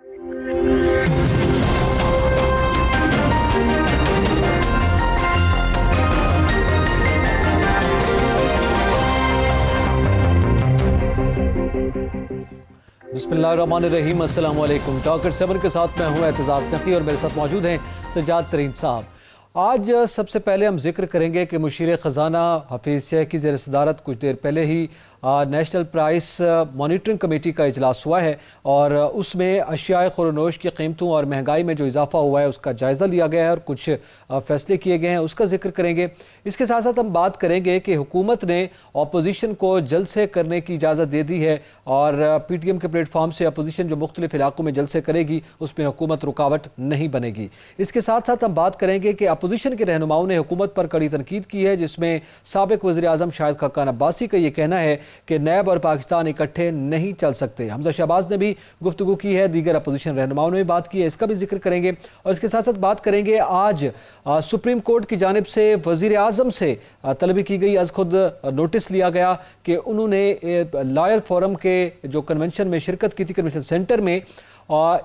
बिस्मिल्लाहिर्रहमानिर्रहीम, अस्सलाम वालेकुम। टॉकर 7 के साथ मैं हूँ एतजाज़ नकी और मेरे साथ मौजूद हैं सज्जाद तरीन साहब। आज सबसे पहले हम जिक्र करेंगे कि मुशीर ख़ज़ाना हफीज़ शेख की ज़ेर सदारत कुछ देर पहले ही नेशनल प्राइस मॉनिटरिंग कमेटी का इजलास हुआ है और उसमें अशियाए खुरनोश की कीमतों और महंगाई में जो इजाफा हुआ है उसका जायज़ा लिया गया है और कुछ फ़ैसले किए गए हैं, उसका जिक्र करेंगे। इसके साथ साथ हम बात करेंगे कि हुकूमत ने अपोजिशन को जलसे करने की इजाज़त दे दी है और PTM के प्लेटफॉर्म से अपोजिशन जो मुख्तलिफ इलाकों में जलसे करेगी उसमें हुकूमत रुकावट नहीं बनेगी। इसके साथ साथ हम बात करेंगे कि अपोजिशन के रहनुमाओं ने हुकूमत पर कड़ी तनकीद की है, जिसमें साबिक वज़ीर आज़म शाहिद खाकान अब्बासी का ये कहना है कि नैब और पाकिस्तान इकट्ठे नहीं चल सकते। हमजा शहबाज ने भी गुफ्तगू की है, दीगर अपोजिशन रहनुमाओं ने भी बात की है, इसका भी जिक्र करेंगे। और इसके साथ साथ बात करेंगे आज सुप्रीम कोर्ट की जानिब से वज़ीर आज़म से तलबी की गई, आज खुद नोटिस लिया गया कि उन्होंने लॉयर फोरम के जो कन्वेंशन में शिरकत की थी, कन्वेंशन सेंटर में,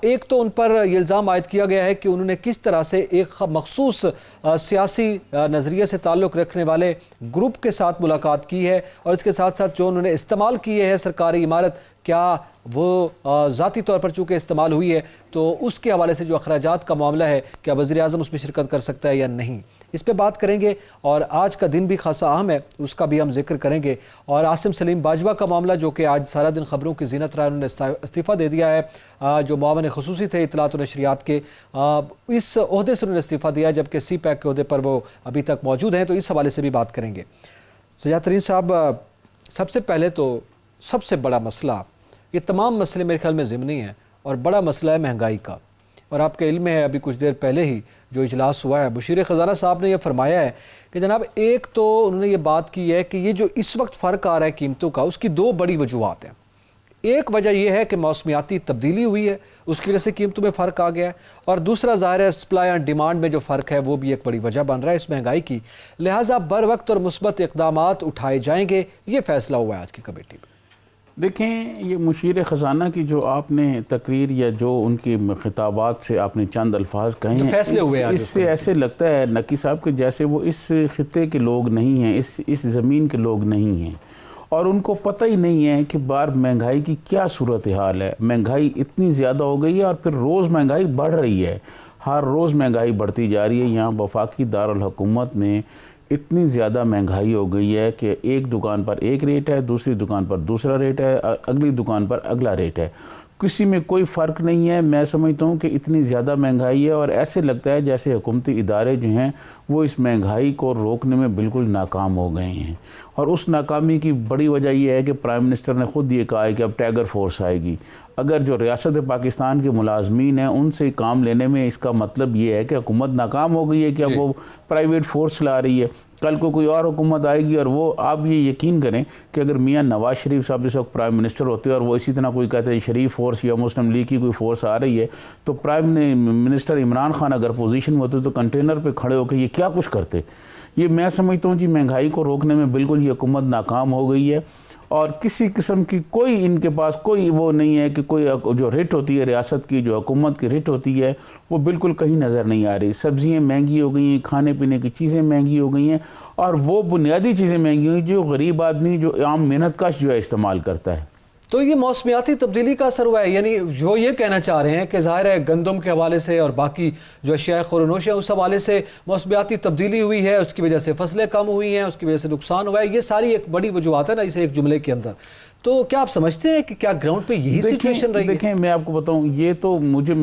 एक तो उन पर यह इल्ज़ाम आयद किया गया है कि उन्होंने किस तरह से एक मखसूस सियासी नज़रिए से ताल्लुक़ रखने वाले ग्रुप के साथ मुलाकात की है और इसके साथ साथ जो उन्होंने इस्तेमाल किए है सरकारी इमारत, क्या वो ज़ाती तौर पर चूँकि इस्तेमाल हुई है तो उसके हवाले से जो अखराजात का मामला है, क्या वज़ीर आज़म उसमें शिरकत कर सकता है या नहीं, इस पर बात करेंगे। और आज का दिन भी खासा अहम है, उसका भी हम जिक्र करेंगे। और आसिम सलीम बाजवा का मामला, जो कि आज सारा दिन खबरों की ज़ीनत रहा, उन्होंने इस्तीफ़ा दे दिया है, जो मुआवन खुसूसी थे इत्तलात और नशरियात के, इस ओहदे से उन्होंने इस्तीफ़ा दिया, जबकि CPAC के ओहदे पर वो अभी तक मौजूद हैं, तो इस हवाले से भी बात करेंगे। सज्जाद तरीन साहब, सबसे पहले तो सबसे बड़ा मसला, ये तमाम मसले मेरे ख्याल में ज़िमनी हैं और बड़ा मसला है महंगाई का। और आपके इल्म है, अभी कुछ देर पहले ही जो इजलास हुआ है, मुशीर ख़ज़ाना साहब ने यह फरमाया है कि जनाब, एक तो उन्होंने ये बात की है कि ये जो इस वक्त फ़र्क आ रहा है कीमतों का, उसकी दो बड़ी वजूहत हैं। एक वजह यह है कि मौसमियाती तब्दीली हुई है, उसकी वजह से कीमतों में फ़र्क आ गया है, और दूसरा ज़ाहिर है सप्लाई एंड डिमांड में जो फ़र्क है वो भी एक बड़ी वजह बन रहा है इस महंगाई की। लिहाजा बर वक्त और मुस्बत इक़दामात उठाए जाएंगे, ये फैसला हुआ है आज की कमेटी में। देखें, ये मुशीर ख़ज़ाना की जो आपने तकरीर या जो उनकी खिताबात से आपने चंद अल्फाज कहे हैं, फैसले हुए इससे ऐसे लगता है नकी साहब के जैसे वो इस खित्ते के लोग नहीं हैं, इस ज़मीन के लोग नहीं हैं और उनको पता ही नहीं है कि बार महंगाई की क्या सूरत हाल है। महंगाई इतनी ज़्यादा हो गई है और फिर रोज़ महंगाई बढ़ रही है, हर रोज़ महंगाई बढ़ती जा रही है। यहाँ वफाकी दारुल हुकूमत में इतनी ज़्यादा महंगाई हो गई है कि एक दुकान पर एक रेट है, दूसरी दुकान पर दूसरा रेट है, अगली दुकान पर अगला रेट है, किसी में कोई फ़र्क नहीं है। मैं समझता हूँ कि इतनी ज़्यादा महंगाई है और ऐसे लगता है जैसे हुकूमती इदारे जो हैं वो इस महंगाई को रोकने में बिल्कुल नाकाम हो गए हैं। और उस नाकामी की बड़ी वजह यह है कि प्राइम मिनिस्टर ने ख़ुद ये कहा है कि अब टाइगर फोर्स आएगी। अगर जो रियासत पाकिस्तान के मुलाजमीन हैं उनसे काम लेने में इसका मतलब ये है कि हुकूमत नाकाम हो गई है कि अब वो प्राइवेट फोर्स ला रही है। कल को कोई और हुकूमत आएगी और वो, आप ये यकीन करें कि अगर मियाँ नवाज शरीफ साहब इस वक्त प्राइम मिनिस्टर होते हैं और वो इसी तरह कोई कहते हैं शरीफ फोर्स या मुस्लिम लीग की कोई फोर्स आ रही है, तो प्राइम मिनिस्टर इमरान खान अगर पोजीशन में होते तो कंटेनर पे खड़े होकर ये क्या कुछ करते। ये मैं समझता हूँ कि महंगाई को रोकने में बिल्कुल ये हुकूमत नाकाम हो गई है और किसी किस्म की कोई इनके पास कोई वो नहीं है कि कोई जो रेट होती है रियासत की, जो हुकूमत की रेट होती है, वो बिल्कुल कहीं नज़र नहीं आ रही। सब्ज़ियाँ महंगी हो गई हैं, खाने पीने की चीज़ें महंगी हो गई हैं और वो बुनियादी चीज़ें महंगी हुई जो गरीब आदमी, जो आम मेहनतकश जो है इस्तेमाल करता है। तो ये मौसमियाती तब्दीली का असर हुआ है, यानी वो ये कहना चाह रहे हैं कि ज़ाहिर है गंदम के हवाले से और बाकी जो अशिया खुरनोश है उस हवाले से मौसमियाती तब्दीली हुई है, उसकी वजह से फसलें कम हुई हैं, उसकी वजह से नुकसान हुआ है। ये सारी एक बड़ी वजूहत है ना इसे एक जुमले के अंदर। तो क्या आप समझते हैं कि क्या ग्राउंड पे यही सिचुएशन रही है? देखें, मैं आपको बताऊं, ये तो मुझे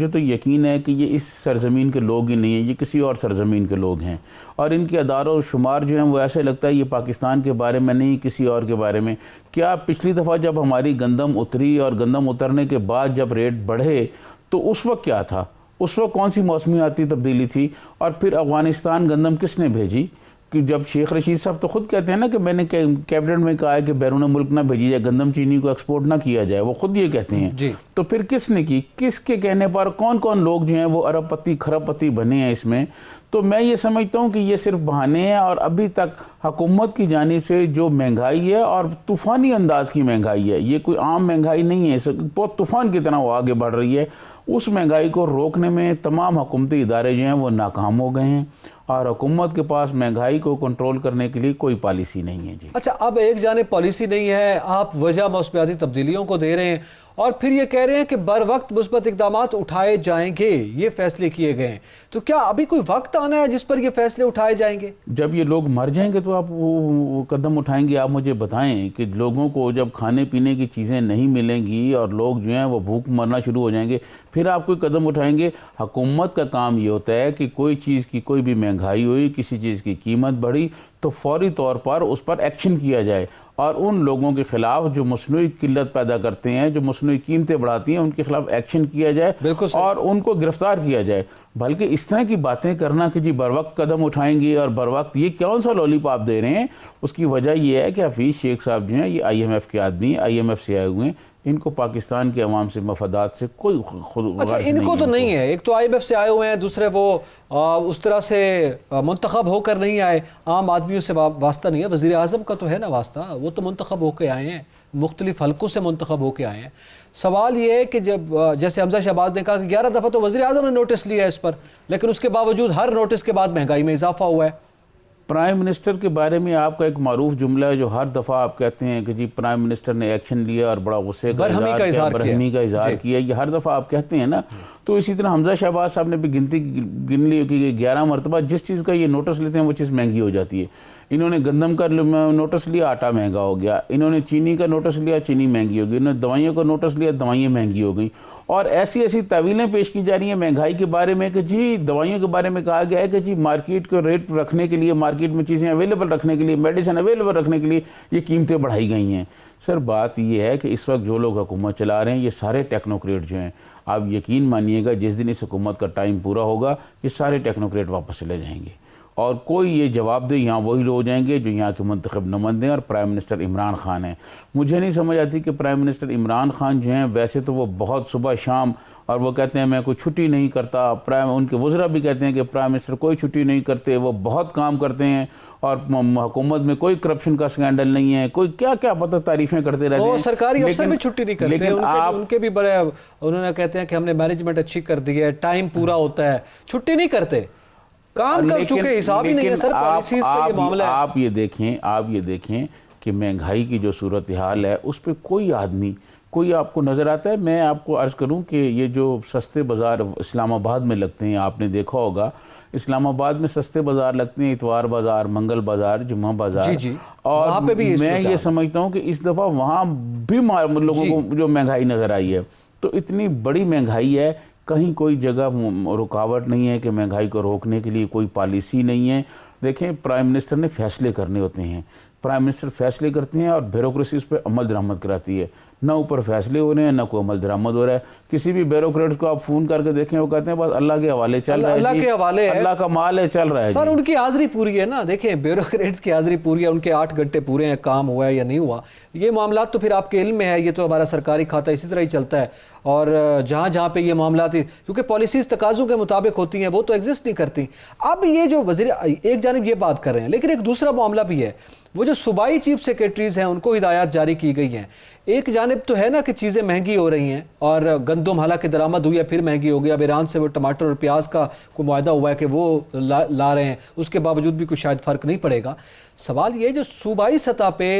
तो यकीन है कि ये इस सरजमीन के लोग ही नहीं हैं, ये किसी और सरजमीन के लोग हैं और इनके अदारों शुमार जो हैं वो ऐसे लगता है ये पाकिस्तान के बारे में नहीं, किसी और के बारे में। क्या पिछली दफ़ा जब हमारी गंदम उतरी और गंदम उतरने के बाद जब रेट बढ़े तो उस वक्त क्या था? उस वक्त कौन सी मौसमियाती तब्दीली थी? और फिर अफ़गानिस्तान गंदम किसने भेजी? कि जब शेख रशीद साहब तो खुद कहते हैं ना कि मैंने कैबिनेट में कहा है कि बैरून मुल्क ना भेजी जाए, गंदम चीनी को एक्सपोर्ट ना किया जाए, वो खुद ये कहते हैं जी। तो फिर किसने की, किसके कहने पर कौन कौन लोग जो हैं वो अरबपति खरबपति बने हैं इसमें। तो मैं ये समझता हूँ कि ये सिर्फ बहाने हैं, और अभी तक हुकूमत की जानिब से जो महंगाई है और तूफ़ानी अंदाज की महंगाई है, ये कोई आम महंगाई नहीं है, बहुत तूफ़ान की तरह वो आगे बढ़ रही है। उस महंगाई को रोकने में तमाम हुकूमती इदारे जो हैं वो नाकाम हो गए हैं, और हुकूमत के पास महंगाई को कंट्रोल करने के लिए कोई पॉलिसी नहीं है जी। अच्छा, अब एक जाने पॉलिसी नहीं है, आप वजह मौसमियाती तब्दीलियों को दे रहे हैं और फिर ये कह रहे हैं कि बर वक्त मुस्बत इक़दामात उठाए जाएंगे, ये फैसले किए गए हैं। तो क्या अभी कोई वक्त आना है जिस पर ये फैसले उठाए जाएंगे? जब ये लोग मर जाएंगे तो आप वो कदम उठाएंगे? आप मुझे बताएं कि लोगों को जब खाने पीने की चीज़ें नहीं मिलेंगी और लोग जो हैं वो भूख मरना शुरू हो जाएंगे, फिर आप कोई कदम उठाएंगे? हुकूमत का काम ये होता है कि कोई चीज़ की कोई भी महंगाई हुई, किसी चीज़ की कीमत बढ़ी तो फौरी तौर पर उस पर एक्शन किया जाए, और उन लोगों के खिलाफ जो मसनूई किल्लत पैदा करते हैं, जो मसनूई कीमतें बढ़ाती हैं, उनके खिलाफ एक्शन किया जाए और उनको गिरफ्तार किया जाए। बल्कि इस तरह की बातें करना कि जी बर वक्त कदम उठाएंगे और बर वक्त, ये कौन सा लॉलीपॉप दे रहे हैं? उसकी वजह ये है कि हफीज़ शेख साहब जो हैं ये IMF के आदमी, IMF से आए हुए हैं, इनको पाकिस्तान के अवाम से मफादात से कोई खुद अच्छा, इनको तो नहीं है। एक तो IMF से आए हुए हैं, दूसरे वो उस तरह से मुंतखब होकर नहीं आए, आम आदमियों से वास्ता नहीं है। वज़ीर आज़म का तो है ना वास्ता, वो तो मुंतखब होकर आए हैं, मुख्तलिफ हलकों से मुंतखब होकर आए हैं। सवाल ये है कि जब जैसे हमजा शहबाज ने कहा कि 11 दफ़ा तो वज़ीर आज़म ने नोटिस लिया है इस पर, लेकिन उसके बावजूद हर नोटिस के बाद महंगाई में इजाफा हुआ है। प्राइम मिनिस्टर के बारे में आपका एक मारूफ जुमला है जो हर दफ़ा आप कहते हैं कि जी प्राइम मिनिस्टर ने एक्शन लिया और बड़ा गुस्से का इजहार किया, ये हर दफ़ा आप कहते हैं ना। तो इसी तरह हमजा शहबाज साहब ने भी गिन ली कि 11 मरतबा जिस चीज़ का ये नोटिस लेते हैं वो चीज़ महंगी हो जाती है। इन्होंने गंदम का नोटिस लिया, आटा महंगा हो गया। इन्होंने चीनी का नोटिस लिया, चीनी महंगी हो गई। इन्होंने दवाइयों का नोटिस लिया, दवाइयाँ महंगी हो गई। और ऐसी ऐसी तवीलें पेश की जा रही हैं महंगाई के बारे में कि जी दवाइयों के बारे में कहा गया है कि जी मार्केट को रेट रखने के लिए, मार्केट में चीज़ें अवेलेबल रखने के लिए, मेडिसिन अवेलेबल रखने के लिए ये कीमतें बढ़ाई गई हैं। सर बात ये है कि इस वक्त जो लोग हुकूमत चला रहे हैं ये सारे टेक्नोक्रेट जो हैं, आप यकीन मानिएगा जिस दिन इस हुकूमत का टाइम पूरा होगा ये सारे टेक्नोक्रेट वापस चले जाएंगे, और कोई ये जवाब दे यहाँ वही लोग हो जाएंगे जो यहाँ के मुंतखब नुमाइंदे हैं। और प्राइम मिनिस्टर इमरान खान है। मुझे नहीं समझ आती कि प्राइम मिनिस्टर इमरान खान जो हैं, वैसे तो वो बहुत सुबह शाम, और वो कहते हैं मैं कोई छुट्टी नहीं करता, उनके वज़रा भी कहते हैं कि प्राइम मिनिस्टर कोई छुट्टी नहीं करते, वो बहुत काम करते हैं, और हुकूमत में कोई करप्शन का स्कैंडल नहीं है, कोई क्या क्या पता तारीफें करते रहते हैं। सरकारी अफसर भी छुट्टी नहीं करते, लेकिन उनके भी बड़े, उन्होंने कहते हैं कि हमने मैनेजमेंट अच्छी कर दी है, टाइम पूरा होता है, छुट्टी नहीं करते, काम कर चुके, हिसाब ही नहीं है सर पॉलिसीज का ये मामला है। आप ये देखें कि महंगाई की जो सूरत हाल है उस पर कोई आदमी, कोई आपको नज़र आता है? मैं आपको अर्ज़ करूं कि ये जो सस्ते बाज़ार इस्लामाबाद में लगते हैं, आपने देखा होगा इस्लामाबाद में सस्ते बाज़ार लगते हैं, इतवार बाज़ार, मंगल बाज़ार, जुम्मा बाज़ार। जी। और वहाँ पे भी मैं ये समझता हूँ कि इस दफ़ा वहाँ भी लोगों को जो महंगाई नज़र आई है, तो इतनी बड़ी महंगाई है, कहीं कोई जगह रुकावट नहीं है कि महंगाई को रोकने के लिए कोई पॉलिसी नहीं है। देखें प्राइम मिनिस्टर ने फैसले करने होते हैं, प्राइम मिनिस्टर फैसले करते हैं और ब्यूरोक्रेसी उस पर अमल दरामद कराती है। ना ऊपर फैसले हो रहे हैं, ना कोई अमल दरामद हो रहा है। किसी भी ब्यूरोक्रेट्स को आप फ़ोन करके देखें, वो कहते हैं बस अल्लाह के हवाले चल रहा है, अल्लाह के हवाले है, अल्लाह का माल है, चल रहा है सर। उनकी हाज़िरी पूरी है ना, देखें ब्यूरोक्रेट्स की हाज़िरी पूरी है, उनके 8 घंटे पूरे हैं, काम हुआ है या नहीं हुआ, ये मामला तो फिर आपके इल्म में है, ये तो हमारा सरकारी खाता इसी तरह ही चलता है। और जहाँ जहाँ पे ये मामला थी, क्योंकि पॉलिसीज़ तकाज़ों के मुताबिक होती हैं, वो तो एग्जिस्ट नहीं करती। अब ये जो वज़ीर एक जानिब ये बात कर रहे हैं, लेकिन एक दूसरा मामला भी है, वो जो सूबाई चीफ सेक्रेटरीज़ हैं उनको हिदायत जारी की गई हैं। एक जानिब तो है ना कि चीज़ें महंगी हो रही हैं, और गंदम हालांकि दरामद हुई है फिर महंगी हो गई। अब ईरान से वो टमाटर और प्याज का कोई मुआहदा हुआ है कि वो ला रहे हैं, उसके बावजूद भी कुछ शायद फ़र्क नहीं पड़ेगा। सवाल ये जो सूबाई सतह पे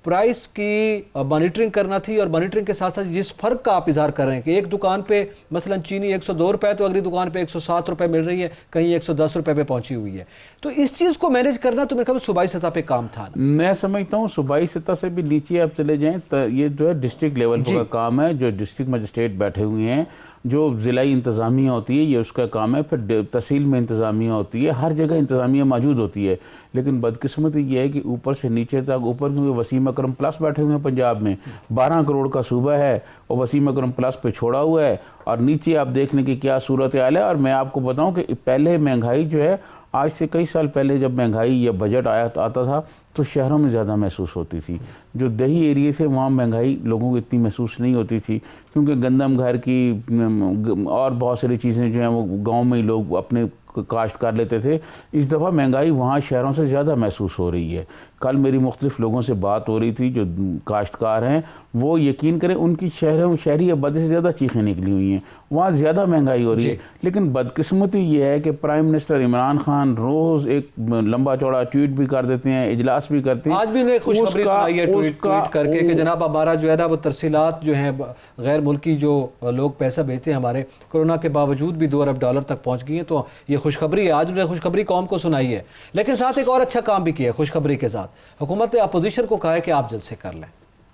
प्राइस की मॉनिटरिंग करना थी, और मॉनिटरिंग के साथ साथ जिस फ़र्क का आप इज़हार कर रहे हैं कि एक दुकान पे मसलन चीनी 102 रुपये तो अगली दुकान पे 107 रुपये मिल रही है, कहीं 110 रुपये पे पहुंची हुई है, तो इस चीज़ को मैनेज करना तो मेरे ख्याल सूबाई सतह पे काम था। मैं समझता हूँ सूबाई सतह से भी नीचे आप चले जाएँ तो ये जो है डिस्ट्रिक्ट लेवल का काम है, जो डिस्ट्रिक्ट मजिस्ट्रेट बैठे हुए हैं, जो ज़िलाई इंतज़ामिया होती है ये उसका काम है, फिर तहसील में इंतज़ामिया होती है, हर जगह इंतज़ामिया मौजूद होती है। लेकिन बदकिस्मती ये है कि ऊपर से नीचे तक, ऊपर क्योंकि वसीम अकरम प्लस बैठे हुए हैं पंजाब में, 12 करोड़ का सूबा है और वसीम अकरम प्लस पे छोड़ा हुआ है, और नीचे आप देखने की क्या सूरत हाल है। और मैं आपको बताऊं कि पहले महंगाई जो है आज से कई साल पहले जब महंगाई या बजट आता था तो शहरों में ज़्यादा महसूस होती थी। जो दही एरिए थे वहाँ महंगाई लोगों को इतनी महसूस नहीं होती थी, क्योंकि गंदम घर की और बहुत सारी चीज़ें जो हैं वो गांव में ही लोग अपने काश्त कर लेते थे। इस दफ़ा महंगाई वहाँ शहरों से ज़्यादा महसूस हो रही है। कल मेरी मुख्तलिफ़ लोगों से बात हो रही थी जो काश्तकार हैं, वो यकीन करें उनकी शहरी आबादी से ज़्यादा चीखें निकली हुई हैं, वहाँ ज़्यादा महंगाई हो रही है। लेकिन बदकिस्मती ये है कि प्राइम मिनिस्टर इमरान खान रोज़ एक लंबा चौड़ा ट्वीट भी कर देते हैं, इजलास भी करते हैं। आज भी उन्हें खुशखबरी सुनाई है ट्वीट करके कि जनाब हमारा जो है ना वो तरसीलात जो है गैर मुल्की जो लोग पैसा भेजते हैं हमारे, कोरोना के बावजूद भी $2 अरब तक पहुँच गई हैं। तो ये खुशखबरी है, आज उन्होंने खुशखबरी कौम को सुनाई है। लेकिन साथ एक और अच्छा काम भी किया है खुशखबरी के साथ। हुकूमत ने अपोजिशन को कहा है कि आप जलसे कर लें,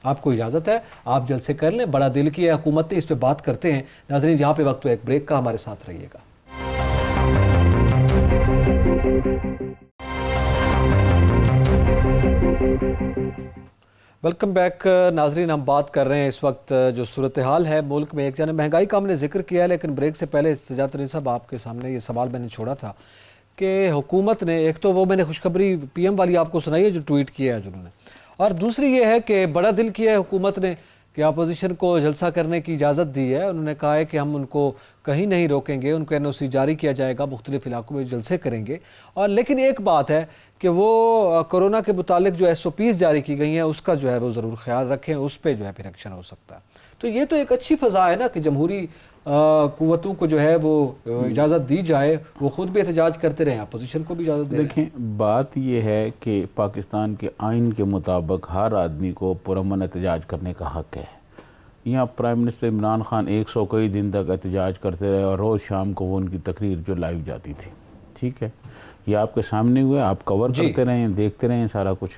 आपको इजाज़त है, आप जलसे कर लें। बड़ा दिल की है हुकूमत ने, इस पर बात करते हैं। नाज़रीन यहाँ पे वक्त तो एक ब्रेक का, हमारे साथ रहिएगा। वेलकम बैक नाजरीन, हम बात कर रहे हैं इस वक्त जो सूरत हाल है मुल्क में। एक जाने महंगाई का हमने जिक्र किया है, लेकिन ब्रेक से पहले सजाद तरीन साहब आपके सामने ये सवाल मैंने छोड़ा था कि हुकूमत ने, एक तो वो मैंने खुशखबरी PM वाली आपको सुनाई है जो ट्वीट किया है जिन्होंने, और दूसरी ये है कि बड़ा दिल किया है हुकूमत ने कि अपोजिशन को जलसा करने की इजाज़त दी है। उन्होंने कहा है कि हम उनको कहीं नहीं रोकेंगे, उनको NOC जारी किया जाएगा, मुख्तलिफ इलाकों में जलसे करेंगे। और लेकिन एक बात है कि वो कोरोना के मुतालिक जो SOPs जारी की गई हैं उसका जो है वो ज़रूर ख्याल रखें, उस पर जो है फिर एक्शन हो सकता है। तो ये तो एक अच्छी फ़ज़ा है ना कि जमहूरी कुव्वतों को जो है वो इजाज़त दी जाए, वो ख़ुद भी एहतजाज करते रहें, अपोजिशन को भी इजाज़त दें। देखें, बात ये है कि पाकिस्तान के आइन के मुताबिक हर आदमी को पुरअमन एहतजाज करने का हक़ है। यहाँ प्राइम मिनिस्टर इमरान खान 100 कई दिन तक एहतजाज करते रहे और रोज़ शाम को वो उनकी तकरीर जो लाइव जाती थी, ठीक है, ये आपके सामने हुए, आप कवर करते रहें, देखते रहें सारा कुछ।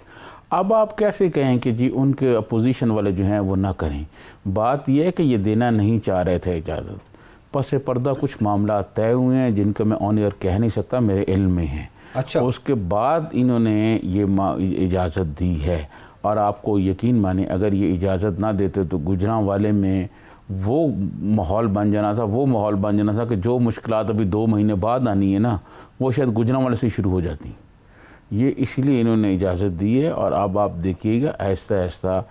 अब आप कैसे कहें कि जी उनके अपोजिशन वाले जो हैं वो ना करें? बात यह है कि ये देना नहीं चाह रहे थे इजाज़त, पस पर्दा कुछ मामला तय हुए हैं जिनका मैं ऑन एयर कह नहीं सकता, मेरे इल्म में है। अच्छा, उसके बाद इन्होंने ये इजाज़त दी है। और आपको यकीन माने अगर ये इजाज़त ना देते तो गुजरांवाले में वो माहौल बन जाना था कि जो मुश्किलात अभी 2 महीने बाद आनी है ना, वो शायद गुजरांवाले से शुरू हो जाती। ये इसलिए इन्होंने इजाज़त दी है। और अब आप देखिएगा आहिस्ता आहिस्ता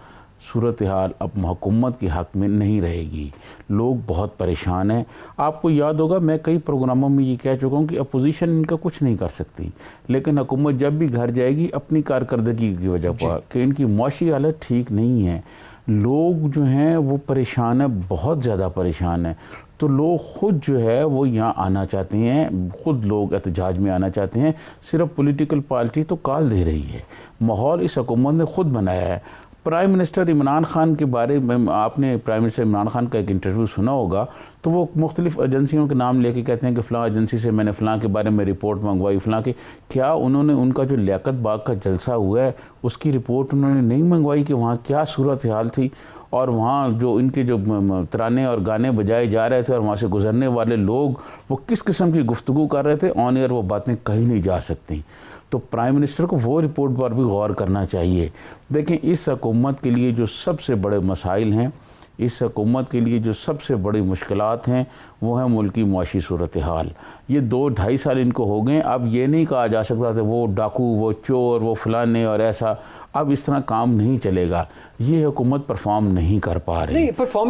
सूरत हाल अब हुकूमत के हक़ में नहीं रहेगी, लोग बहुत परेशान हैं। आपको याद होगा मैं कई प्रोग्रामों में ये कह चुका हूँ कि अपोजिशन इनका कुछ नहीं कर सकती, लेकिन हुकूमत जब भी घर जाएगी अपनी कारकर्दगी की वजह पर कि इनकी माशी हालत ठीक नहीं है, लोग जो हैं वो परेशान है, बहुत ज़्यादा परेशान है। तो लोग ख़ुद जो है वो यहाँ आना चाहते हैं, ख़ुद लोग एहतजाज में आना चाहते हैं। सिर्फ पॉलिटिकल पार्टी तो काल दे रही है, माहौल इस हुकूमत ने ख़ुद बनाया है। प्राइम मिनिस्टर इमरान खान के बारे में आपने प्राइम मिनिस्टर इमरान खान का एक इंटरव्यू सुना होगा, तो वो मुख्तलिफ़ एजेंसियों के नाम लेके कहते हैं कि फ़लाँ एजेंसी से मैंने फ़लाँ के बारे में रिपोर्ट मंगवाई, फ़लाँ के। क्या उन्होंने उनका जो लियाकत बाग का जलसा हुआ है उसकी रिपोर्ट उन्होंने नहीं मंगवाई कि वहाँ क्या सूरत हाल थी, और वहाँ जो इनके जो तराने और गाने बजाए जा रहे थे और वहाँ से गुज़रने वाले लोग वो किस किस्म की गुफ्तगू कर रहे थे, ऑन एयर वो बातें कहीं नहीं जा सकती। तो प्राइम मिनिस्टर को वो रिपोर्ट पर भी गौर करना चाहिए। देखें, इस हुकूमत के लिए जो सबसे बड़े मसाइल हैं, इस हुकूमत के लिए जो सबसे बड़ी मुश्किलात हैं वो है मुल्क की मुआशी सूरत हाल। ये 2-2.5 साल इनको हो गए। अब ये नहीं कहा जा सकता था वो डाकू, वो चोर, वो फलाने और ऐसा। अब इस तरह काम नहीं चलेगा। ये हुकूमत परफॉर्म नहीं कर पा रही।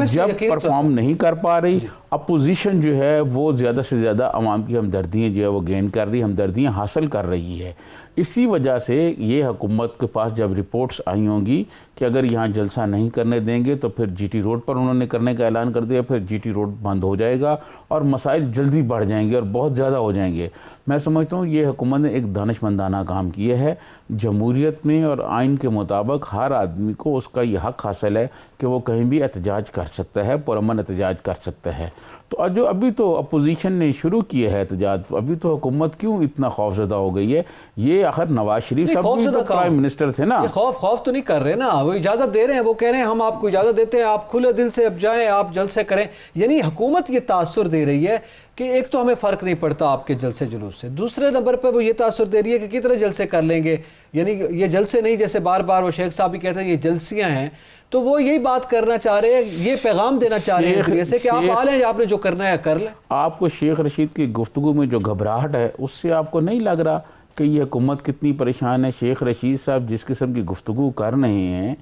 जब परफॉर्म नहीं कर पा रही, अपोजिशन जो है वो ज़्यादा से ज़्यादा आवाम की हमदर्दियाँ जो है वो गेन कर रही, हमदर्दियाँ हासिल कर रही है। इसी वजह से ये हुकूमत के पास जब रिपोर्ट्स आई होंगी कि अगर यहाँ जलसा नहीं करने देंगे तो फिर GT रोड पर उन्होंने करने का ऐलान कर दिया, फिर GT रोड बंद हो जाएगा और मसाइल जल्दी बढ़ जाएंगे और बहुत ज़्यादा हो जाएंगे। मैं समझता हूँ ये हुकूमत ने एक दानिशमंदाना काम किया है। जमहूरियत में और आइन के मुताबिक हर आदमी को उसका ये हक़ हासिल है कि वो कहीं भी एहतजाज कर सकता है, पुरअमन एहतजाज कर सकता है। तो जो अभी तो अपोजिशन ने शुरू किया है एहतजाज, अभी तो हुकूमत क्यों इतना खौफजदा हो गई है? ये आखिर नवाज शरीफ साहब भी तो प्राइम मिनिस्टर थे ना। खौफ तो नहीं कर रहे ना, वो इजाज़त दे रहे हैं, वो कह रहे हैं हम आपको इजाज़त देते हैं, आप खुले दिल से अब जाएं, आप जलसे करें। यानी हुकूमत ये तासुर दे रही है कि एक तो हमें फ़र्क नहीं पड़ता आपके जलसे जुलूस से, दूसरे नंबर पर वो ये तासुर दे रही है कि कितने जलसे कर लेंगे। यानी ये जलसे नहीं, जैसे बार बार वो शेख साहब भी कहते हैं ये जलसियाँ हैं, तो वो यही बात करना चाह रहे हैं, ये पैगाम देना चाह रहे हैं जैसे कि आप आ लें, आपने जो करना है कर लें। आपको शेख रशीद की गुफ्तगू में जो घबराहट है उससे आपको नहीं लग रहा कि ये हुकूमत कितनी परेशान है? शेख रशीद साहब जिस किस्म की गुफ्तगू कर रहे हैं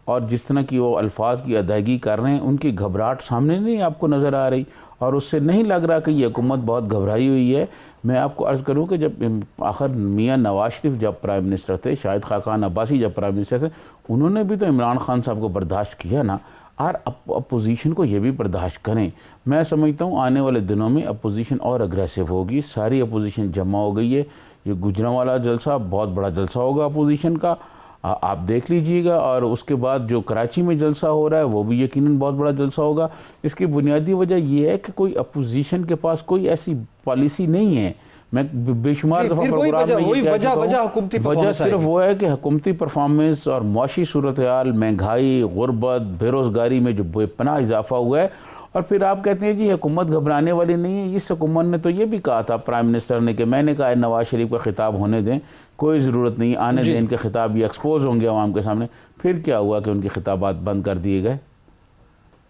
और जिस तरह की वो अल्फाज की अदायगी कर रहे हैं, उनकी घबराहट सामने नहीं आपको नज़र आ रही और उससे नहीं लग रहा कि ये हुकूमत बहुत घबराई हुई है। मैं आपको अर्ज़ करूं कि जब आखिर मियाँ नवाज शरीफ जब प्राइम मिनिस्टर थे, शाहिद खाकान अब्बासी जब प्राइम मिनिस्टर थे, उन्होंने भी तो इमरान खान साहब को बर्दाश्त किया ना, और अपोजिशन को ये भी बर्दाश्त करें। मैं समझता हूँ आने वाले दिनों में अपोजिशन और अग्रेसिव होगी, सारी अपोजिशन जमा हो गई है। ये गुजरांवाला जलसा बहुत बड़ा जलसा होगा अपोजिशन का, आप देख लीजिएगा, और उसके बाद जो कराची में जलसा हो रहा है वो भी यकीनन बहुत बड़ा जलसा होगा। इसकी बुनियादी वजह यह है कि कोई अपोजिशन के पास कोई ऐसी पॉलिसी नहीं है। मैं बेशुमार दफ़ा प्रोग्राम में ये कह चुका हूं, वजह सिर्फ वो है कि हुकूमती परफॉर्मेंस और मुआशी सूरत हाल, महंगाई, गुर्बत, बेरोज़गारी में जो बेपनाह इजाफा हुआ है। और फिर आप कहते हैं जी हुकूमत घबराने वाली नहीं है। इस हुकूमत ने तो ये भी कहा था प्राइम मिनिस्टर ने कि मैंने कहा नवाज शरीफ का खिताब होने दें, कोई ज़रूरत नहीं, आने दें इनके खिताब, ये एक्सपोज होंगे आवाम के सामने। फिर क्या हुआ कि उनके खिताबात बंद कर दिए गए,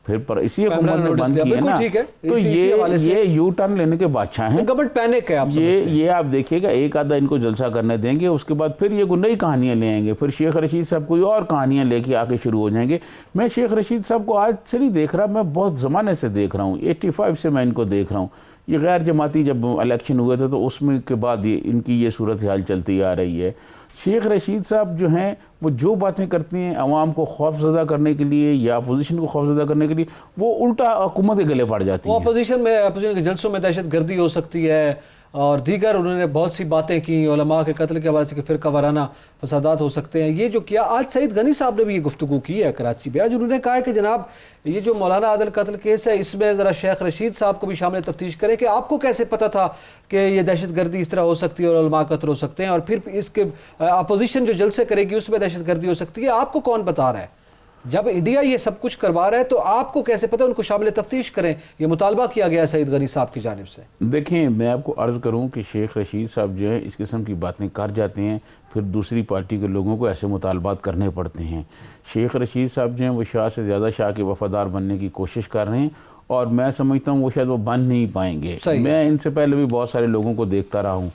फिर पर इसी हुकूमत ने बंद किए ना। तो ये यू टर्न लेने के बादशाह हैं, गवर्नमेंट पैनिक है। आप ये आप देखिएगा, एक आधा इनको जलसा करने देंगे, उसके बाद फिर ये नई कहानियाँ ले आएंगे, फिर शेख रशीद साहब कोई और कहानियाँ लेके आके शुरू हो जाएंगे। मैं शेख रशीद साहब को आज से नहीं देख रहा, मैं बहुत ज़माने से देख रहा हूँ, 85 से मैं इनको देख रहा हूँ। ये गैर जमाती जब इलेक्शन हुए थे तो उसमें के बाद ये इनकी ये सूरत हाल चलती आ रही है। शेख रशीद साहब जो हैं वो जो बातें करती हैं अवाम को खौफजदा करने के लिए या अपोजिशन को खौफजदा करने के लिए, वो उल्टा हुकूमत के गले पड़ जाती है। अपोजिशन के जलसों में दहशत गर्दी हो सकती है और दीगर उन्होंने बहुत सी बातें की, उलमा के कत्ल के हवाले से कि फ़िरका वाराना फसादात हो सकते हैं। ये जो किया आज सईद गनी साहब ने भी ये गुफ्तगू की है कराची में। आज उन्होंने कहा है कि जनाब ये जो मौलाना आदिल कत्ल केस है इसमें ज़रा शेख रशीद साहब को भी शामिल तफ्तीश करें कि आपको कैसे पता था कि ये दहशत गर्दी इस तरह हो सकती है और उलमा कत्ल हो सकते हैं, और फिर इसके अपोजिशन जो जलसे करेगी उसमें दहशत गर्दी हो सकती है, आपको कौन बता रहा है? जब इंडिया ये सब कुछ करवा रहा है तो आपको कैसे पता? उनको शामिल तफ्तीश करें, ये मुतालबा किया गया है सईद गनी साहब की जानिब से। देखिए, मैं आपको अर्ज़ करूं कि शेख रशीद साहब जो है इस किस्म की बातें कर जाते हैं, फिर दूसरी पार्टी के लोगों को ऐसे मुतालबात करने पड़ते हैं। शेख रशीद साहब जो हैं वो शाह से ज़्यादा शाह के वफ़ादार बनने की कोशिश कर रहे हैं और मैं समझता हूँ वो शायद वो बन नहीं पाएंगे। मैं इनसे पहले भी बहुत सारे लोगों को देखता रहा हूँ,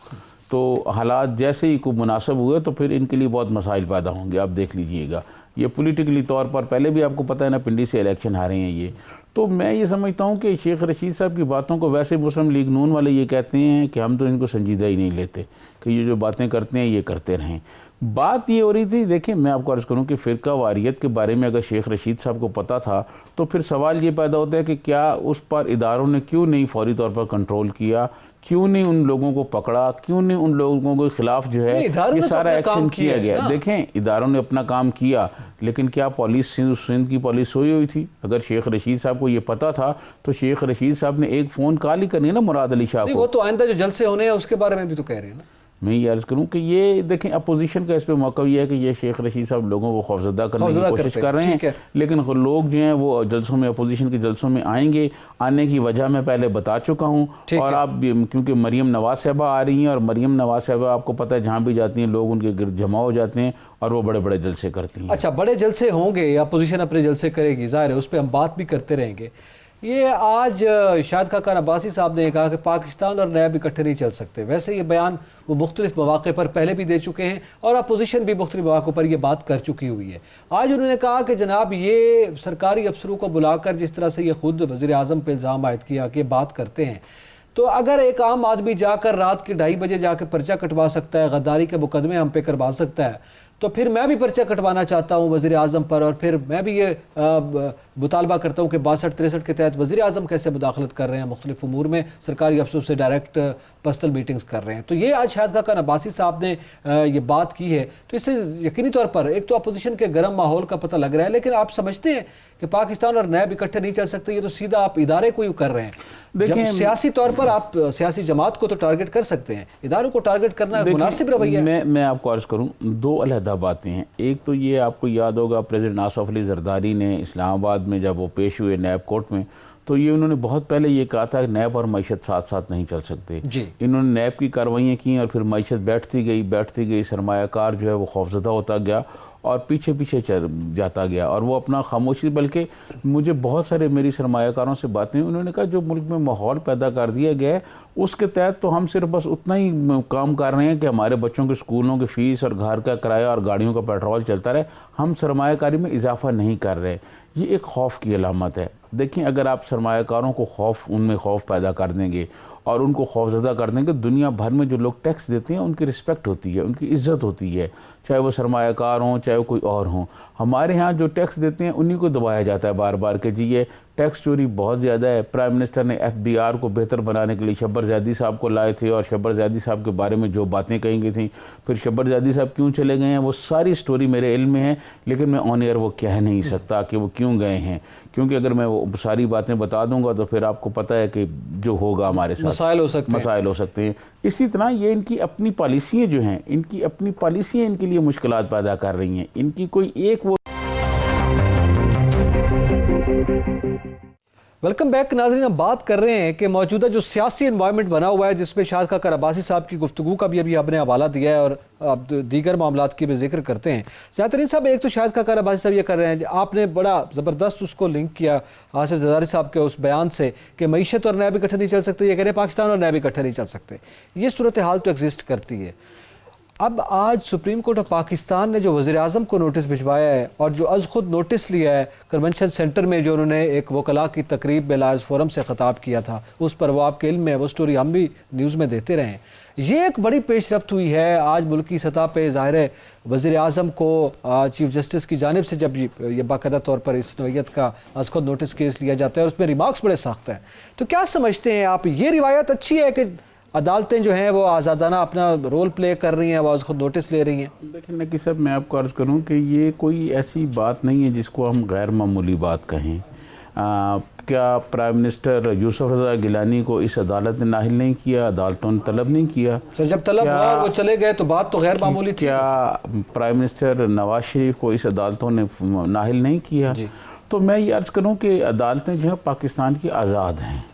तो हालात जैसे ही को मुनासिब हुए तो फिर इनके लिए बहुत मसाइल पैदा होंगे। आप देख लीजिएगा, ये पॉलिटिकली तौर पर पहले भी आपको पता है ना, पिंडी से इलेक्शन हारे हैं ये। तो मैं ये समझता हूँ कि शेख रशीद साहब की बातों को वैसे मुस्लिम लीग नून वाले ये कहते हैं कि हम तो इनको संजीदा ही नहीं लेते, कि ये जो बातें करते हैं ये करते रहें। बात ये हो रही थी, देखिए मैं आपको अर्ज़ करूँ कि फ़िरका वारियत के बारे में अगर शेख रशीद साहब को पता था तो फिर सवाल ये पैदा होता है कि क्या उस पर इदारों ने क्यों नहीं फौरी तौर पर कंट्रोल किया, क्यों नहीं उन लोगों को पकड़ा, क्यों नहीं उन लोगों के खिलाफ जो है ये सारा एक्शन किया गया। देखें, इदारों ने अपना काम किया, लेकिन क्या पुलिस सिंध की पुलिस सोई हुई थी? अगर शेख रशीद साहब को ये पता था तो शेख रशीद साहब ने एक फ़ोन कॉल ही करनी है ना मुराद अली शाह को। वो तो आइंदा जो जलसे होने हैं उसके बारे में भी तो कह रहे हैं ना। मैं ये अर्ज़ करूँ कि ये देखें, अपोजिशन का इस पर मौका ये है कि ये शेख रशीद साहब लोगों को खौफजदा करने की कोशिश कर रहे हैं, लेकिन लोग जो हैं वो जलसों में, अपोजिशन के जलसों में आएंगे। आने की वजह मैं पहले बता चुका हूँ, और आप क्योंकि मरीम नवाज साहबा आ रही हैं और मरीम नवाज साहबा आपको पता है जहाँ भी जाती हैं लोग उनके गिरद जमा हो जाते हैं और वो बड़े बड़े जलसे करती हैं। अच्छा, बड़े जलसे होंगे, अपोजिशन अपने जलसे करेगी, ज़ाहिर है उस पर हम बात भी करते रहेंगे। ये आज शाहिद खाकान अब्बासी साहब ने कहा कि पाकिस्तान और नैब इकट्ठे नहीं चल सकते। वैसे ये बयान वो मुख्तलिफ मौक़े पर पहले भी दे चुके हैं और अपोजिशन भी मुख्तलिफ मौक़ों पर ये बात कर चुकी हुई है। आज उन्होंने कहा कि जनाब ये सरकारी अफसरों को बुलाकर जिस तरह से ये खुद वज़ीर आज़म पर इल्ज़ाम आयद किया कि बात करते हैं, तो अगर एक आम आदमी जाकर रात के 2:30 बजे जाकर पर्चा कटवा सकता है, गद्दारी के मुकदमे हम पे करवा सकता है, तो फिर मैं भी पर्चा कटवाना चाहता हूँ वज़ीर आज़म पर, और फिर मैं भी ये मुतालबा करता हूँ कि 62-63 के तहत वज़ीर आज़म कैसे मुदाखलत कर रहे हैं मुख्तलिफ उमूर में, सरकारी अफसरों से डायरेक्ट पर्सनल मीटिंग्स कर रहे हैं। तो ये आज शाहिद खाकान अब्बासी साहब ने ये बात की है। तो इससे यकीनी तौर पर एक तो अपोजिशन के गर्म माहौल का पता लग रहा है, लेकिन आप समझते हैं कि पाकिस्तान और नैब इकट्ठे नहीं चल सकते? ये तो सीधा आप इदारे को ही कर रहे हैं। देखिए, सियासी तौर पर आप सियासी जमात को तो टारगेट कर सकते हैं, इदारों को टारगेट करना मुनासिब रवैया है। मैं आपको अर्ज़ करूँ, दो अलहदा बातें हैं। एक तो ये आपको याद होगा प्रेसिडेंट आसिफ अली जरदारी ने इस्लामाबाद में जब वो पेश हुए नैब कोर्ट में, तो ये उन्होंने बहुत पहले ये कहा था कि नैब और मईशत साथ साथ नहीं चल सकते। इन्होंने नैब की कार्रवाइयाँ की और फिर मईशत बैठती गई, सरमायाकार जो है वो खौफजदा होता गया और पीछे पीछे चल जाता गया और वो अपना खामोशी, बल्कि मुझे बहुत सारे मेरी सरमायाकारों से बातें, उन्होंने कहा जो मुल्क में माहौल पैदा कर दिया गया है उसके तहत तो हम सिर्फ बस उतना ही काम कर रहे हैं कि हमारे बच्चों के स्कूलों की फ़ीस और घर का किराया और गाड़ियों का पेट्रोल चलता रहे, हम सरमायाकारी में इजाफा नहीं कर रहे। ये एक खौफ की अलामत है। देखिए, अगर आप सरमायाकारों को उनमें खौफ पैदा कर देंगे और उनको खौफजदा कर देंगे, दुनिया भर में जो लोग टैक्स देते हैं उनकी रिस्पेक्ट होती है, उनकी इज्जत होती है, चाहे वो सरमायाकार हों चाहे वो कोई और हों। हमारे यहाँ जो टैक्स देते हैं उन्हीं को दबाया जाता है बार बार कि जी ये टैक्स चोरी बहुत ज़्यादा है। प्राइम मिनिस्टर ने FBR को बेहतर बनाने के लिए शब्बर ज़ैदी साहब को लाए थे और शब्बर ज़ैदी साहब के बारे में जो बातें कही गई थी, फिर शब्बर ज़ैदी साहब क्यों चले गए हैं वो सारी स्टोरी मेरे इल्म में है, लेकिन मैं ऑन एयर वो कह नहीं सकता कि वो क्यों गए हैं, क्योंकि अगर मैं वो सारी बातें बता दूंगा तो फिर आपको पता है कि जो होगा हमारे साथ मसाइल हो सकते हैं। इसी तरह ये इनकी अपनी पॉलिसियाँ जो हैं, इनकी अपनी पॉलिसियाँ इनके लिए मुश्किलात पैदा कर रही हैं। इनकी कोई एक वो वेलकम बैक नाज़रीन। हम बात कर रहे हैं कि मौजूदा जो सियासी एनवायरनमेंट बना हुआ है, जिसमें शाहिद काकर अब्बासी साहब की गुफ्तगू का भी अभी आपने हवाला दिया है और अब दीगर मामलात की भी जिक्र करते हैं। ज़्यादातर साहब, एक तो शाहिद काकर अब्बासी साहब ये कर रहे हैं, आपने बड़ा ज़बरदस्त उसको लिंक किया आसिफ ज़रदारी साहब के उस बयान से कि मईशत और नैब इकट्ठे नहीं चल सकते। ये कह रहे हैं पाकिस्तान और नैब इकट्ठे नहीं चल सकते। ये सूरत हाल तो एग्जिस्ट करती है। अब आज सुप्रीम कोर्ट ऑफ पाकिस्तान ने जो वज़ीर आज़म को नोटिस भिजवाया है और जो अज़ खुद नोटिस लिया है कन्वेंशन सेंटर में, जो उन्होंने एक वकला की तकरीब में लायर्स फोरम से ख़िताब किया था, उस पर वो आपके इल्म में, वो स्टोरी हम भी न्यूज़ में देते रहे हैं। ये एक बड़ी पेशरफ्त हुई है आज मुल्क की सतह पर। ज़ाहिर है वज़ीर आज़म को चीफ जस्टिस की जानिब से जब ये बाकायदा तौर पर इस नौइयत का अज़ खुद नोटिस केस लिया जाता है और उसमें रिमार्क्स बड़े सख्त हैं, तो क्या समझते हैं आप, ये रिवायत अच्छी है कि अदालतें जो हैं वो आज़ादाना अपना रोल प्ले कर रही हैं, वो खुद नोटिस ले रही हैं? देखिए नकी साहब, मैं आपको अर्ज़ करूं कि ये कोई ऐसी बात नहीं है जिसको हम गैर मामूली बात कहें। क्या प्राइम मिनिस्टर यूसुफ रज़ा गिलानी को इस अदालत ने नाहिल नहीं किया, अदालतों ने तलब नहीं किया? सर, जब तलब हुआ और वो चले गए तो बात तो गैर मामूली थी। क्या प्राइम मिनिस्टर नवाज शरीफ को इस अदालतों ने नाहिल नहीं किया? तो मैं ये अर्ज़ करूँ कि अदालतें जो है पाकिस्तान की आज़ाद हैं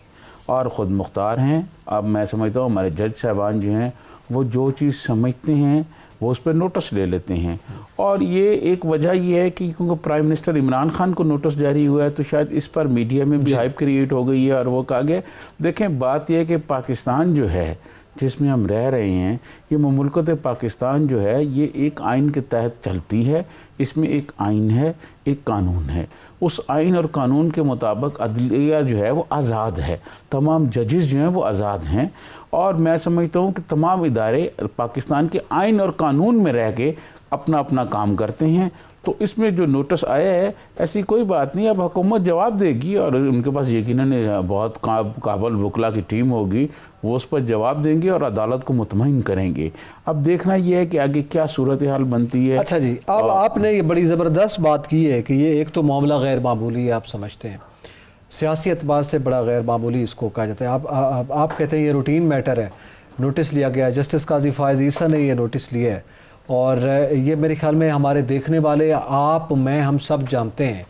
और ख़ुद मुख्तार हैं। अब मैं समझता हूँ हमारे जज साहबान जो हैं वो जो चीज़ समझते हैं वो उस पर नोटिस ले लेते हैं। और ये एक वजह ये है कि क्योंकि प्राइम मिनिस्टर इमरान खान को नोटिस जारी हुआ है तो शायद इस पर मीडिया में भी हाइप क्रिएट हो गई है और वो कहा गया। देखें, बात यह है कि पाकिस्तान जो है जिसमें हम रह रहे हैं, ये मुल्कत पाकिस्तान जो है ये एक आइन के तहत चलती है। इसमें एक आइन है, एक कानून है। उस आइन और कानून के मुताबिक अदलिया जो है वो आज़ाद है, तमाम जजेस जो हैं वो आज़ाद हैं। और मैं समझता हूँ कि तमाम इदारे पाकिस्तान के आइन और कानून में रह के अपना अपना काम करते हैं। तो इसमें जो नोटिस आया है ऐसी कोई बात नहीं। अब हुकूमत जवाब देगी और उनके पास यकीनन बहुत काबिल वकला की टीम होगी, वो उस पर जवाब देंगे और अदालत को मुतमईन करेंगे। अब देखना यह है कि आगे क्या सूरत हाल बनती है। अच्छा जी, अब आपने ये बड़ी ज़बरदस्त बात की है कि ये एक तो मामला गैर मामूली है, आप समझते हैं, सियासी एतबार से बड़ा गैर मामूली इसको कहा जाता है। आप कहते हैं ये रूटीन मैटर है, नोटिस लिया गया, जस्टिस काजी फायज़ ईसा ने ये नोटिस लिया है और ये मेरे ख्याल में हमारे देखने वाले, आप, मैं, हम सब जानते हैं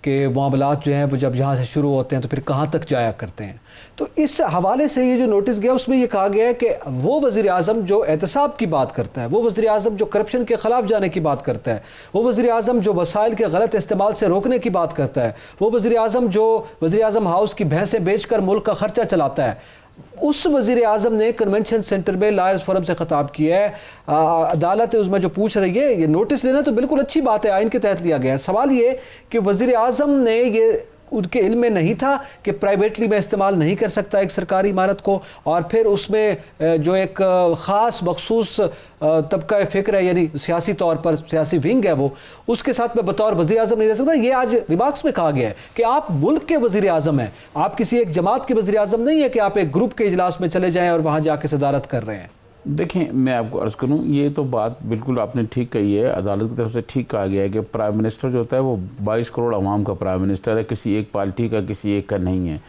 कि मामलात जो हैं वो जब यहाँ से शुरू होते हैं तो फिर कहाँ तक जाया करते हैं। तो इस हवाले से ये जो नोटिस गया उसमें ये कहा गया है कि वो वज़ीर आज़म जो एहतसाब की बात करता है, वो वज़ीर आज़म जो करप्शन के ख़िलाफ़ जाने की बात करता है, वो वज़ीर आज़म जो वसाइल के गलत इस्तेमाल से रोकने की बात करता है, वो वज़ीर आज़म जो वज़ीर आज़म हाउस की भैंसें बेच कर मुल्क का खर्चा चलाता है, उस वज़ीर आज़म ने कन्वेंशन सेंटर में लायर्स फोरम से ख़िताब किया है। अदालत उसमें जो पूछ रही है, ये नोटिस लेना तो बिल्कुल अच्छी बात है, आइन के तहत लिया गया है। सवाल ये कि वज़ीर आज़म ने ये उनके इल्म में नहीं था कि प्राइवेटली मैं इस्तेमाल नहीं कर सकता एक सरकारी इमारत को, और फिर उसमें जो एक ख़ास मखसूस तबका फ़िक्र है, यानी सियासी तौर पर सियासी विंग है, वो उसके साथ मैं बतौर वज़ीर आज़म नहीं रह सकता। ये आज रिमार्क्स में कहा गया है कि आप मुल्क के वज़ीर आज़म हैं, आप किसी एक जमात के वज़ीर आज़म नहीं है कि आप एक ग्रुप के इजलास में चले जाएँ और वहाँ जाके सदारत कर रहे हैं। देखें, मैं आपको अर्ज़ करूं, ये तो बात बिल्कुल आपने ठीक कही है, अदालत की तरफ से ठीक कहा गया है कि प्राइम मिनिस्टर जो होता है वो 22 करोड़ अवाम का प्राइम मिनिस्टर है, किसी एक पार्टी का, किसी एक का नहीं है।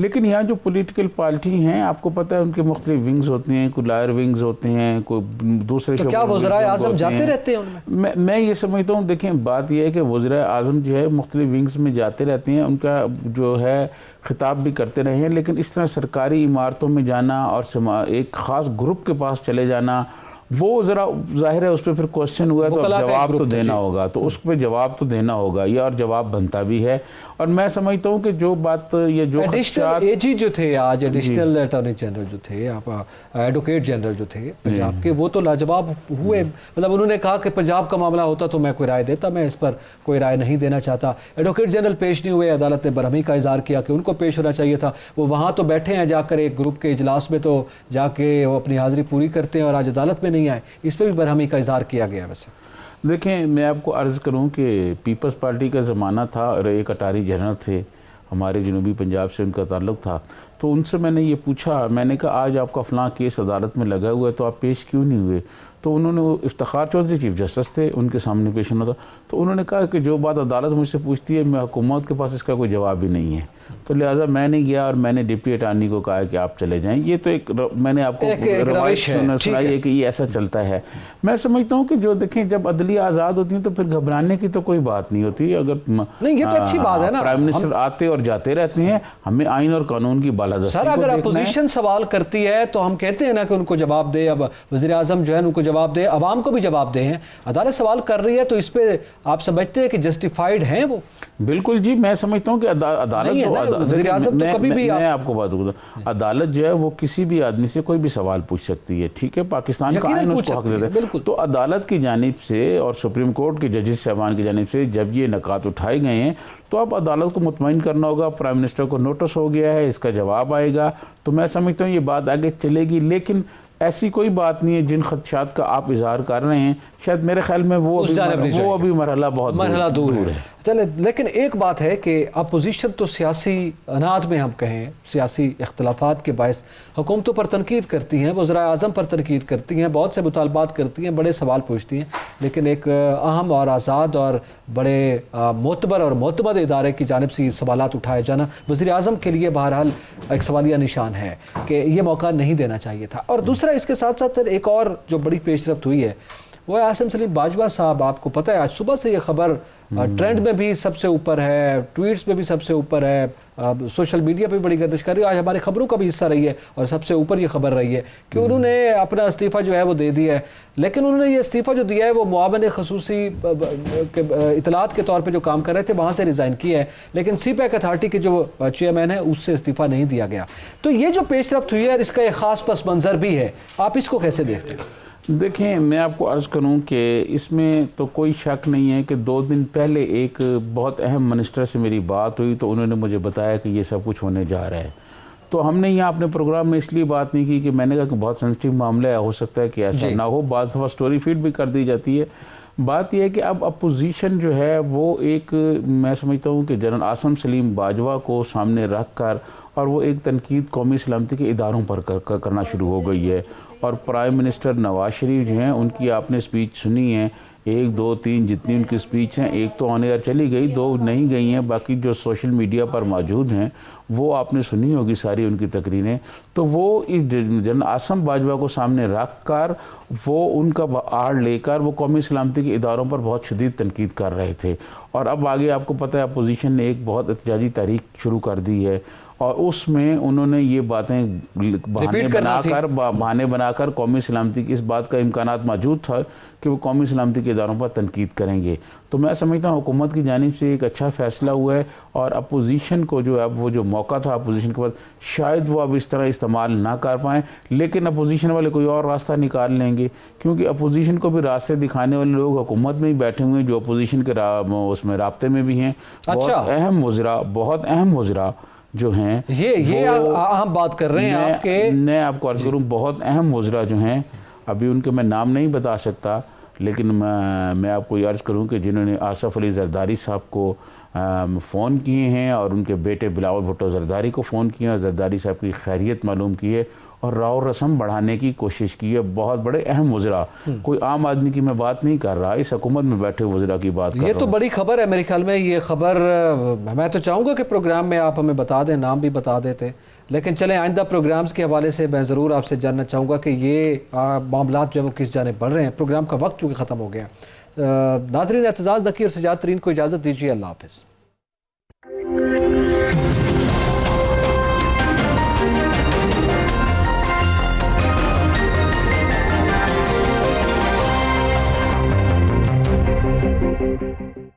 लेकिन यहाँ जो पॉलिटिकल पार्टी हैं, आपको पता है उनके मुख्तलिफ विंग्स होते हैं, कोई लायर विंग्स होते हैं, कोई दूसरे। तो क्या वज़ीर आज़म जाते रहते हैं उनमें? मैं ये समझता हूँ, देखें बात यह है कि वज़ीर आज़म जो है मुख्तलिफ विंग्स में जाते रहते हैं, उनका जो है खिताब भी करते रहे हैं। लेकिन इस तरह सरकारी इमारतों में जाना और एक ख़ास ग्रुप के पास चले जाना वो ज़रा जाहिर है उस पर फिर क्वेश्चन हुआ तो जवाब तो देना होगा, तो उस पर जवाब तो देना होगा ये, और जवाब बनता भी है। और मैं समझता हूँ कि जो बात ये जो एडिशनल एजी जो थे आज, एडिशनल अटॉर्नी जनरल जो थे, आप एडवोकेट जनरल जो थे पंजाब के, वो तो लाजवाब हुए। मतलब उन्होंने कहा कि पंजाब का मामला होता तो मैं कोई राय देता, मैं इस पर कोई राय नहीं देना चाहता। एडवोकेट जनरल पेश नहीं हुए, अदालत ने बरहमी का इजहार किया कि उनको पेश होना चाहिए था। वो वहाँ तो बैठे हैं जाकर एक ग्रुप के इजलास में, तो जाके वो अपनी हाजिरी पूरी करते हैं और आज अदालत में नहीं आए, इस पर भी बरहमी का इजहार किया गया। वैसे देखें, मैं आपको अर्ज़ करूं कि पीपल्स पार्टी का ज़माना था और एक अटारी जनरल थे हमारे जनूबी पंजाब से, उनका ताल्लुक़ था। तो उनसे मैंने ये पूछा, मैंने कहा आज आपका फ़लाँ केस अदालत में लगा हुआ है तो आप पेश क्यों नहीं हुए? तो उन्होंने, वो इफ्तिखार चौधरी चीफ जस्टिस थे, उनके सामने पेश होना था। तो उन्होंने कहा कि जो बात अदालत मुझसे पूछती है, मैं हुकूमत के पास इसका कोई जवाब भी नहीं है, तो लिहाजा मैं नहीं गया और मैंने डिप्टी अटार्नी को कहा कि आप चले जाएं। ये तो एक मैंने आपको रवायत सुनाई है कि ये ऐसा चलता है। मैं समझता हूँ कि जो देखें, जब अदलिया आज़ाद होती है तो फिर घबराने की तो कोई बात नहीं होती। अगर नहीं, ये तो अच्छी बात है ना, प्राइम मिनिस्टर आते और जाते रहते हैं, हमें आइन और कानून की बालादस्ती। अगर अपोजिशन सवाल करती है तो हम कहते हैं ना कि उनको जवाब दे। अब वज़ीर आज़म जो है उनको जवाब दे, अवाम को भी जवाब दे। हैं अदालत सवाल कर रही है तो इस पे आप समझते हैं कि जस्टिफाइड हैं वो? बिल्कुल जी, मैं समझता हूँ कि अदालत तो कभी भी मैं आपको बात बताऊँ, अदालत जो है वो किसी भी आदमी से कोई भी सवाल पूछ सकती है, ठीक है, पाकिस्तान का आइन उसको हक देता है। तो अदालत की जानिब से और सुप्रीम कोर्ट के जजेस साहबान की जानिब से जब ये नकात उठाए गए हैं तो अब अदालत को मुतमईन करना होगा, प्राइम मिनिस्टर को नोटिस हो गया है, इसका जवाब आएगा, तो मैं समझता हूँ ये बात आगे चलेगी। लेकिन ऐसी कोई बात नहीं है जिन खदशात का आप इजहार कर रहे हैं, शायद मेरे ख्याल में वो अभी मरहला बहुत दूर है। चले, लेकिन एक बात है कि अपोजिशन तो सियासी अनाज में हम कहें सियासी इख्तलाफात के बायस हुकूमतों पर तनकीद करती हैं, वज़ीर आज़म पर तनकीद करती हैं, बहुत से मुतालबात करती हैं, बड़े सवाल पूछती हैं, लेकिन एक अहम और आज़ाद और बड़े मोतबर और मोतमद इदारे की जानिब से सवालात उठाए जाना वज़ीर आज़म के लिए बहरहाल एक सवालिया निशान है कि ये मौका नहीं देना चाहिए था। और दूसरा, इसके साथ साथ एक और जो बड़ी पेशरफ्त हुई है वो है आसिम सलीम बाजवा साहब। आपको पता है आज सुबह से ये खबर ट्रेंड में भी सबसे ऊपर है, ट्वीट्स में भी सबसे ऊपर है, सोशल मीडिया पे बड़ी गर्दिश कर रही है, आज हमारी खबरों का भी हिस्सा रही है और सबसे ऊपर ये खबर रही है कि उन्होंने अपना इस्तीफ़ा जो है वो दे दिया है। लेकिन उन्होंने ये इस्तीफ़ा जो दिया है वो मुआवन खसूसी इतलात के तौर पे जो काम कर रहे थे वहाँ से रिज़ाइन किया है, लेकिन सीपैक अथॉरिटी के जो चेयरमैन है उससे इस्तीफ़ा नहीं दिया गया। तो ये जो पेशरफ्त हुई है इसका एक ख़ास पस मंज़र भी है, आप इसको कैसे देखते हैं? देखें, मैं आपको अर्ज़ करूं कि इसमें तो कोई शक नहीं है कि 2 दिन पहले एक बहुत अहम मिनिस्टर से मेरी बात हुई तो उन्होंने मुझे बताया कि ये सब कुछ होने जा रहा है। तो हमने यहाँ अपने प्रोग्राम में इसलिए बात नहीं की कि मैंने कहा कि बहुत सेंसिटिव मामला है, हो सकता है कि ऐसा ना हो, बाद दफ़ा स्टोरी फीड भी कर दी जाती है। बात यह है कि अब अपोजिशन जो है वो एक, मैं समझता हूँ कि जनरल आसिम सलीम बाजवा को सामने रख कर और वो एक तनकीद कौमी सलामती के इदारों पर करना शुरू हो गई है। और प्राइम मिनिस्टर नवाज शरीफ जो हैं उनकी आपने स्पीच सुनी है, 1 2 3 जितनी उनकी स्पीच हैं, एक तो ऑन एयर चली गई, 2 नहीं गई हैं, बाकी जो सोशल मीडिया पर मौजूद हैं वो आपने सुनी होगी सारी उनकी तकरीरें। तो वो इस जनरल आसिम बाजवा को सामने रख कर वो उनका आड़ लेकर वो कौमी सलामती के इदारों पर बहुत शदीद तनकीद कर रहे थे। और अब आगे आपको पता है अपोजिशन ने एक बहुत एहतजाजी तारीख शुरू कर दी है और उसमें उन्होंने ये बातें बहाने बनाकर कौमी सलामती की, इस बात का इम्कानात मौजूद था कि वो कौमी सलामती के इदारों पर तनकीद करेंगे। तो मैं समझता हूँ हुकूमत की जानिब से एक अच्छा फ़ैसला हुआ है और अपोजिशन को जो अब वो जो मौका था अपोजिशन के पास, शायद वो अब इस तरह इस्तेमाल ना कर पाएँ, लेकिन अपोजिशन वाले कोई और रास्ता निकाल लेंगे, क्योंकि अपोजिशन को भी रास्ते दिखाने वाले लोग हुकूमत में ही बैठे हुए हैं जो अपोजिशन के उसमें राब्ते में भी हैं। बहुत अहम वज़ीरा जो हैं, ये हम बात कर रहे हैं आपके, मैं आपको अर्ज़ करूँ बहुत अहम वज़ीरा जो हैं, अभी उनके मैं नाम नहीं बता सकता, लेकिन मैं आपको ये अर्ज़ करूँ कि जिन्होंने आसफ़ अली ज़रदारी साहब को फ़ोन किए हैं और उनके बेटे बिलावल भुट्टो ज़रदारी को फ़ोन किए और ज़रदारी साहब की खैरियत मालूम की है और राव रस्म बढ़ाने की कोशिश की है। बहुत बड़े अहम वज़ीरा, कोई आम आदमी की मैं बात नहीं कर रहा, इस हुकूमत में बैठे वज़ीरा की बात कर रहा हूं। ये तो बड़ी खबर है मेरे ख्याल में। ये खबर मैं तो चाहूँगा कि प्रोग्राम में आप हमें बता दें, नाम भी बता देते, लेकिन चलें आइंदा प्रोग्राम्स के हवाले से मैं ज़रूर आपसे जानना चाहूँगा कि ये मामलात जो है वो किस जाने बढ़ रहे हैं। प्रोग्राम का वक्त चूँकि ख़त्म हो गया। नाज़रीन, एतज़ाज़ नकी और सजाद तरीन को इजाज़त दीजिए। अल्लाह हाफ़िज़।